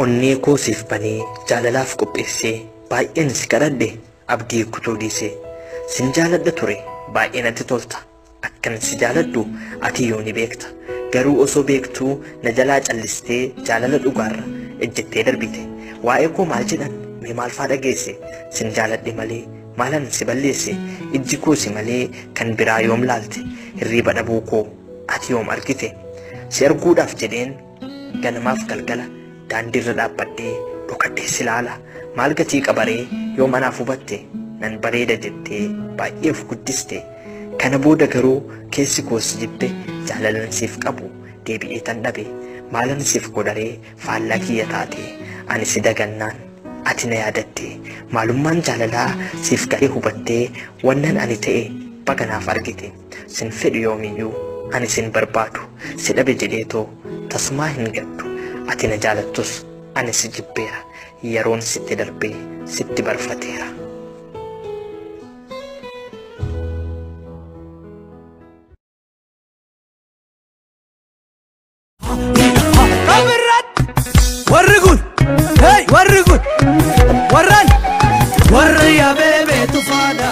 onnee koo siif banee jaalalaaf qopheessee baay'een si kadhadhe abdii kutuu dhiisee sin jaaladha ture baay'ee natti tolta akkan si jaaladhu ati yoo ni beekta garuu osoo beektuu na jalaa callistee jaalala dhugaarra ejjettee darbite waa'ee koo maal jedhan mee maal faa dhageesse sin jaaladhe malee maalan si balleesse ijji koo si malee kan biraa yoom laalte hirriba dhabuu koo ati yoom argite si arguudhaaf jedheen ganamaaf galgala daandiirra dhaabbadhee dhokadhee si laala maal gatii qabaree yoo manaaf hubatte nan bareeda jettee baay'eef guddiste kana booda garuu keessi koos jibbe jaalalan siif qabu deebi'ee tan dhabe maalan siif godharee faallaa kiyya taate ani si dagannaan ati na yaadatte maalummaan jaalalaa siif galee hubattee wannan ani ta'e baganaaf argite sin fedhu yoomiyyuu ani sin barbaadu si dhabe jedheetoo tasumaa hin gaddu ati na jaalattus ani si jibbeera yeroon sitti darbee sitti barfateera. Warri kun, hey, warri kun, warran, warri ya bebe tu fada.